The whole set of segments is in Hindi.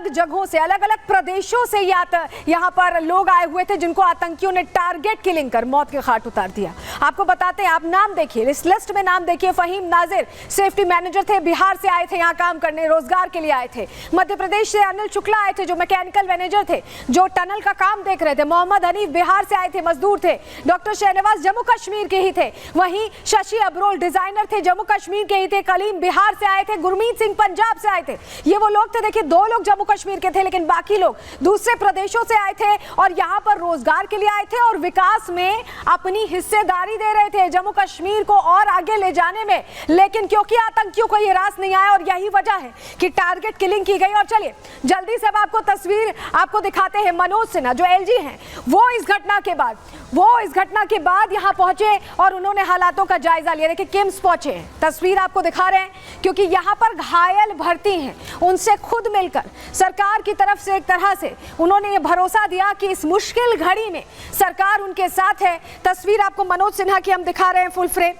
अलग जगहों से, अलग अलग प्रदेशों से यहाँ पर लोग आए हुए थे जिनको आतंकियों ने टारगेट किलिंग कर मौत के घाट उतार दिया। आपको बताते हैं, आप नाम देखिए, इस लिस्ट में नाम देखिए। फहीम नाजिर सेफ्टी मैनेजर थे, बिहार से आए थे यहाँ काम करने, रोजगार के लिए आए थे। मध्य प्रदेश से अनिल शुक्ला आए थे जो मैकेनिकल मैनेजर थे, जो टनल का काम देख रहे थे। मोहम्मद हनीफ बिहार से आए थे, मजदूर थे। डॉक्टर शहनवाज जम्मू कश्मीर के ही थे। वहीं शशि अब्रोल डिजाइनर थे, जम्मू कश्मीर के ही थे। कलीम बिहार से आए थे। गुरमीत सिंह पंजाब से आए थे। ये वो लोग थे, देखिए 2 लोग जम्मू कश्मीर के थे, लेकिन बाकी लोग दूसरे प्रदेशों से आए थे और यहाँ पर रोजगार के लिए आए थे और विकास में अपनी हिस्सेदारी दे रहे थे, जम्मू कश्मीर को और आगे ले जाने में। लेकिन क्योंकि आतंकियों को ये रास नहीं आया और यही वजह है कि टारगेट किलिंग की गई। और चलिए जल्दी से आपको तस्वीर आपको दिखाते हैं। मनोज सिन्हा जो एलजी हैं, वो इस घटना के बाद यहाँ पहुंचे और उन्होंने हालातों का जायजा लिया। देखिए किम्स पहुंचे हैं, तस्वीर आपको दिखा रहे हैं, क्योंकि यहाँ पर घायल भर्ती हैं, उनसे खुद मिलकर सरकार की तरफ से एक तरह से उन्होंने ये भरोसा दिया कि इस मुश्किल घड़ी में सरकार उनके साथ है। तस्वीर आपको मनोज सिन्हा की हम दिखा रहे हैं फुल फ्रेम।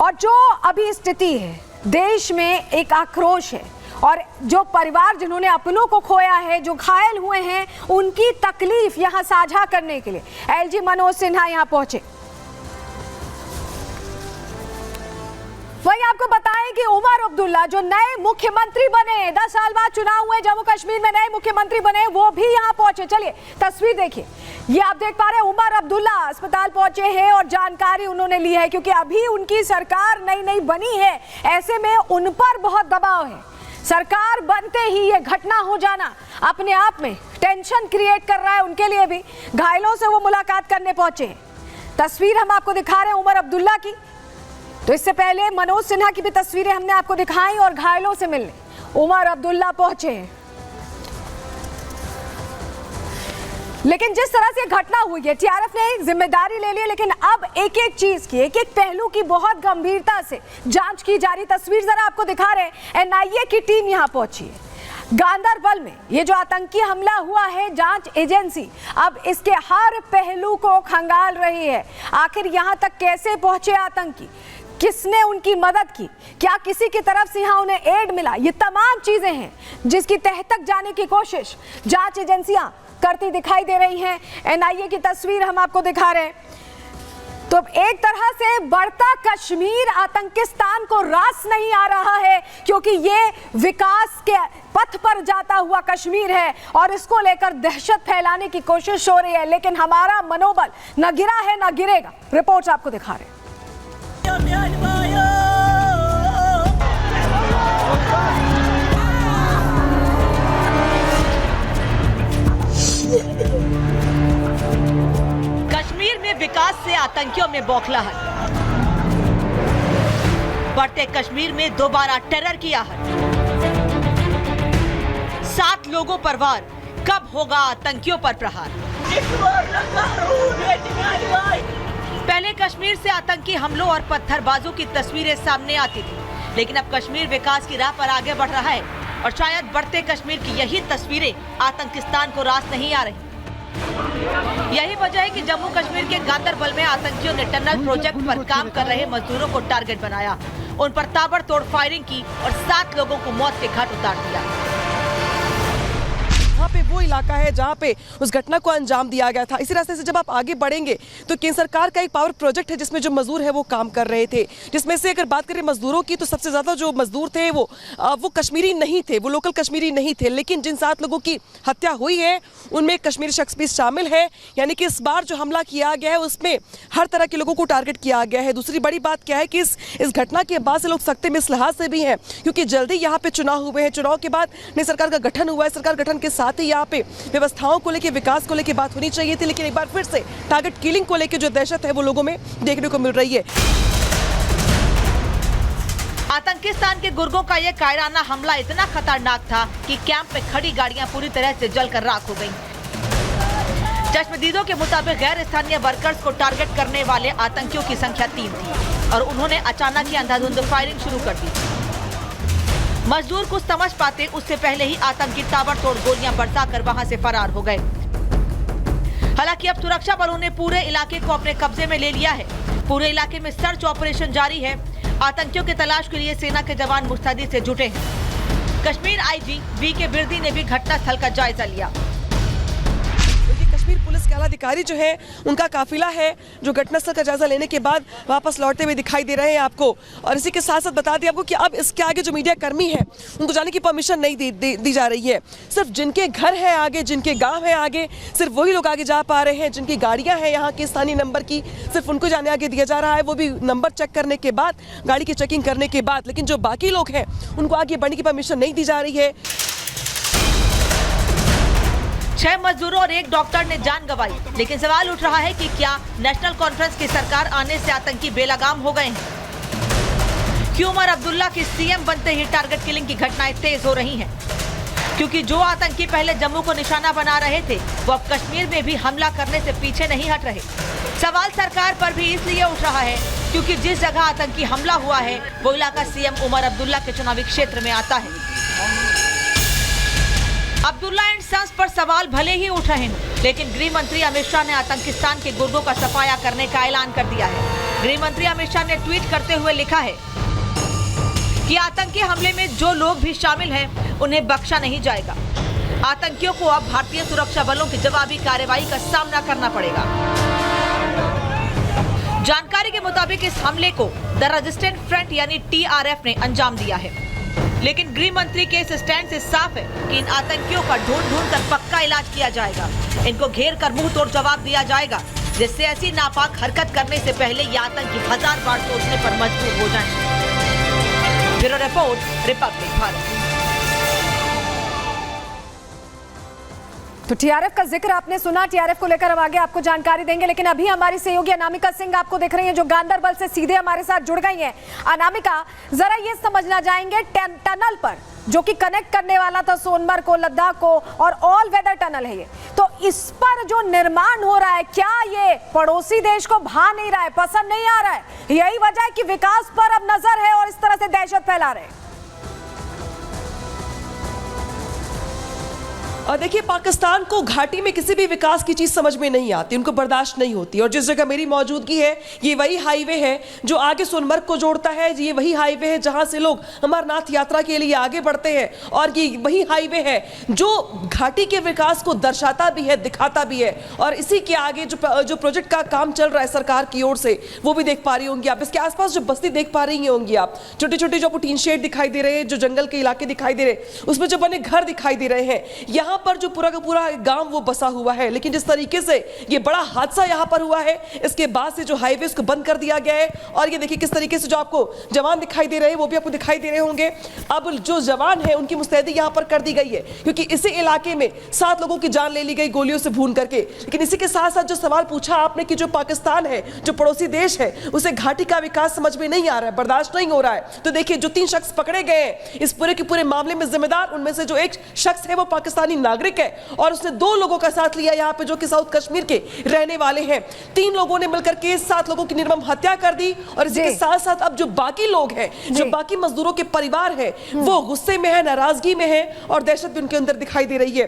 और जो अभी स्थिति है, देश में एक आक्रोश है और जो परिवार जिन्होंने अपनों को खोया है, जो घायल हुए हैं, उनकी तकलीफ यहां साझा करने के लिए एलजी मनोज सिन्हा यहां पहुंचे। वही आपको बताएं कि उमर अब्दुल्ला जो नए मुख्यमंत्री बने, 10 साल बाद चुनाव हुए, जम्मू कश्मीर में नए मुख्यमंत्री बने, वो भी यहां पहुंचे। चलिए तस्वीर देखिए, ये आप देख पा रहे हैं, उमर अब्दुल्ला अस्पताल पहुंचे हैं और जानकारी उन्होंने ली है, क्योंकि अभी उनकी सरकार नई बनी है। ऐसे में उन पर बहुत दबाव है। सरकार बनते ही ये घटना हो जाना अपने आप में टेंशन क्रिएट कर रहा है उनके लिए भी। घायलों से वो मुलाकात करने पहुंचे हैं। तस्वीर हम आपको दिखा रहे हैं उमर अब्दुल्ला की। तो इससे पहले मनोज सिन्हा की भी तस्वीरें हमने आपको दिखाई और घायलों से मिलने उमर अब्दुल्ला पहुंचे हैं। लेकिन जिस तरह से घटना हुई है, टीआरएफ ने जिम्मेदारी ले ली, लेकिन अब एक एक चीज की, एक एक पहलू की बहुत गंभीरता से जांच की जा रही। तस्वीर जरा आपको दिखा रहे हैं, एनआईए की टीम यहां पहुंची है। गांदरबल में ये जो आतंकी हमला हुआ है, जांच एजेंसी अब इसके हर पहलू को खंगाल रही है। आखिर यहां तक कैसे पहुंचे आतंकी, किसने उनकी मदद की, क्या किसी की तरफ से यहां उन्हें एड मिला, ये तमाम चीजें हैं जिसकी तह तक जाने की कोशिश जांच एजेंसियां करती दिखाई दे रही हैं। एनआईए की तस्वीर हम आपको दिखा रहे हैं। तो एक तरह से बढ़ता कश्मीर आतंकिस्तान को रास नहीं आ रहा है, क्योंकि ये विकास के पथ पर जाता हुआ कश्मीर है और इसको लेकर दहशत फैलाने की कोशिश हो रही है। लेकिन हमारा मनोबल न गिरा है न गिरेगा। रिपोर्ट्स आपको दिखा रहे हैं। कश्मीर में विकास से आतंकियों में बौखलाहट, बढ़ते कश्मीर में दोबारा टेरर की आहट। 7 लोगों पर वार, कब होगा आतंकियों पर प्रहार। पहले कश्मीर से आतंकी हमलों और पत्थरबाजों की तस्वीरें सामने आती थी, लेकिन अब कश्मीर विकास की राह पर आगे बढ़ रहा है और शायद बढ़ते कश्मीर की यही तस्वीरें आतंकिस्तान को रास नहीं आ रही। यही वजह है कि जम्मू कश्मीर के गांदरबल में आतंकियों ने टनल प्रोजेक्ट पर काम कर रहे मजदूरों को टारगेट बनाया, उन पर ताबड़तोड़ फायरिंग की और 7 लोगों को मौत के घाट उतार दिया। यहाँ पे वो इलाका है जहाँ पे उस घटना को अंजाम दिया गया था। इसी रास्ते से जब आप आगे बढ़ेंगे तो केंद्र सरकार का एक पावर प्रोजेक्ट है जिसमें जो मजदूर है वो काम कर रहे थे, जिसमें से अगर बात करें मजदूरों की तो सबसे ज़्यादा जो मजदूर थे वो कश्मीरी नहीं थे, वो लोकल कश्मीरी नहीं थे। लेकिन जिन 7 लोगों की हत्या हुई है उनमें एक कश्मीरी शख्स भी शामिल है, यानी कि इस बार जो हमला किया गया है उसमें हर तरह के लोगों को टारगेट किया गया है। दूसरी बड़ी बात क्या है कि इस घटना के बाद से लोग सख्ते में इस लिहाज से भी हैं क्योंकि जल्दी यहाँ पे चुनाव हुए हैं। चुनाव के बाद नई सरकार का गठन हुआ है। सरकार गठन के साथ ही यहाँ पे व्यवस्थाओं को लेकर, विकास को लेकर बात होनी चाहिए थी, लेकिन एक बार फिर से टारगेट किलिंग को लेकर जो दहशत है वो लोगों में देखने को मिल रही है। आतंकिस्तान के गुर्गों का यह कायराना हमला इतना खतरनाक था कि कैंप में खड़ी गाड़ियां पूरी तरह से जलकर राख हो गईं। चश्मदीदों के मुताबिक गैर स्थानीय वर्कर्स को टारगेट करने वाले आतंकियों की संख्या 3 थी और उन्होंने अचानक ही अंधाधुंध फायरिंग शुरू कर दी। मजदूर कुछ समझ पाते उससे पहले ही आतंकी ताबड़तोड़ गोलियां बरसाकर वहां से फरार हो गए। हालांकि अब सुरक्षा बलों ने पूरे इलाके को अपने कब्जे में ले लिया है। पूरे इलाके में सर्च ऑपरेशन जारी है। आतंकियों की तलाश के लिए सेना के जवान मुस्तैदी से जुटे हैं। Kashmir IG VK. बिरदी ने भी घटनास्थल का जायजा लिया। कश्मीर पुलिस के आला अधिकारी जो है उनका काफिला है जो घटनास्थल का जायजा लेने के बाद वापस लौटते हुए दिखाई दे रहे हैं आपको। और इसी के साथ साथ बता दें आपको कि अब इसके आगे जो मीडिया कर्मी है उनको जाने की परमिशन नहीं दी जा रही है। सिर्फ जिनके घर है आगे, जिनके गांव है आगे, सिर्फ वही लोग आगे जा पा रहे हैं। जिनकी गाड़ियां हैं यहाँ के स्थानीय नंबर की, सिर्फ उनको जाने आगे दिया जा रहा है, वो भी नंबर चेक करने के बाद, गाड़ी की चेकिंग करने के बाद। लेकिन जो बाकी लोग हैं उनको आगे बढ़ने की परमिशन नहीं दी जा रही है। 6 मजदूरों और 1 डॉक्टर ने जान गंवाई, लेकिन सवाल उठ रहा है कि क्या नेशनल कॉन्फ्रेंस की सरकार आने से आतंकी बेलगाम हो गए हैं? क्यों उमर अब्दुल्ला की सीएम बनते ही टारगेट किलिंग की घटनाएं तेज हो रही हैं? क्योंकि जो आतंकी पहले जम्मू को निशाना बना रहे थे वो अब कश्मीर में भी हमला करने से पीछे नहीं हट रहे। सवाल सरकार पर भी इसलिए उठ रहा है क्योंकि जिस जगह आतंकी हमला हुआ है वो इलाका सीएम उमर अब्दुल्ला के चुनावी क्षेत्र में आता है। अब्दुल्ला एंड सन्स पर सवाल भले ही उठ रहे हैं, लेकिन गृह मंत्री अमित शाह ने आतंकिस्तान के गुर्गों का सफाया करने का ऐलान कर दिया है। गृह मंत्री अमित शाह ने ट्वीट करते हुए लिखा है कि आतंकी हमले में जो लोग भी शामिल हैं उन्हें बख्शा नहीं जाएगा। आतंकियों को अब भारतीय सुरक्षा बलों की जवाबी कार्रवाई का सामना करना पड़ेगा। जानकारी के मुताबिक इस हमले को द रेजिस्टेंट फ्रंट यानी TRF ने अंजाम दिया है, लेकिन गृह मंत्री के इस स्टैंड से साफ है कि इन आतंकियों का ढूंढ कर पक्का इलाज किया जाएगा। इनको घेर कर मुंह तोड़ जवाब दिया जाएगा, जिससे ऐसी नापाक हरकत करने से पहले ये आतंकी 1000 बार सोचने पर मजबूर हो जाएंगे। Bureau report, Republic Bharat. तो TRF का जिक्र आपने सुना। TRF को लेकर हम आगे आपको जानकारी देंगे, लेकिन अभी हमारी सहयोगी अनामिका सिंह आपको देख रही हैं जो गांदरबल से सीधे हमारे साथ जुड़ गई हैं। अनामिका, जरा ये समझना चाहेंगे टनल पर जो कि कनेक्ट करने वाला था सोनमर्ग को, लद्दाख को, और ऑल वेदर टनल है ये, तो इस पर जो निर्माण हो रहा है क्या ये पड़ोसी देश को भा नहीं रहा है, पसंद नहीं आ रहा है? यही वजह है कि विकास पर अब नजर है और इस तरह से दहशत फैला रहे हैं? और देखिए, पाकिस्तान को घाटी में किसी भी विकास की चीज समझ में नहीं आती, उनको बर्दाश्त नहीं होती। और जिस जगह मेरी मौजूदगी है ये वही हाईवे है जो आगे सोनमर्ग को जोड़ता है। ये वही हाईवे है जहां से लोग अमरनाथ यात्रा के लिए आगे बढ़ते हैं। और ये वही हाईवे है जो घाटी के विकास को दर्शाता भी है, दिखाता भी है। और इसी के आगे जो प्रोजेक्ट का काम चल रहा है सरकार की ओर से, वो भी देख पा रही होंगी आप। इसके आसपास जो बस्ती देख पा रही होंगी आप, छोटे छोटे जो आपको टीन शेड दिखाई दे रहे हैं, जो जंगल के इलाके दिखाई दे रहे हैं, उसमें जो बने घर दिखाई दे रहे हैं, यहाँ पर जो पूरा का पूरा गांव वो बसा हुआ है। लेकिन जिस तरीके से ये बड़ा हादसा यहां पर हुआ है, इसके बाद से जो हाईवे को बंद कर दिया गया है। और ये देखिए किस तरीके से जो आपको जवान दिखाई दे रहे हैं वो भी आपको दिखाई दे रहे होंगे। अब जो जवान है उनकी मुस्तैदी यहां पर कर दी गई है, क्योंकि इसी इलाके में 7 लोगों की जान ले ली गई गोलियों से भून करके। लेकिन इसी के साथ साथ जो सवाल पूछा आपने कि जो पाकिस्तान है, जो पड़ोसी देश है, उसे घाटी का विकास समझ में नहीं आ रहा है, बर्दाश्त नहीं हो रहा है। तो देखिए, जो 3 शख्स पकड़े गए हैं इस पूरे के पूरे मामले में जिम्मेदार, उनमें से जो एक शख्स है वो पाकिस्तानी नागरिक है और उसने 2 लोगों का साथ लिया यहाँ पे जो कि साउथ कश्मीर के रहने वाले हैं। 3 लोगों ने मिलकर के 7 लोगों की निर्मम हत्या कर दी। और इसके साथ साथ अब जो बाकी लोग हैं, जो बाकी मजदूरों के परिवार हैं, वो गुस्से में है, नाराजगी में है और दहशत भी उनके अंदर दिखाई दे रही है।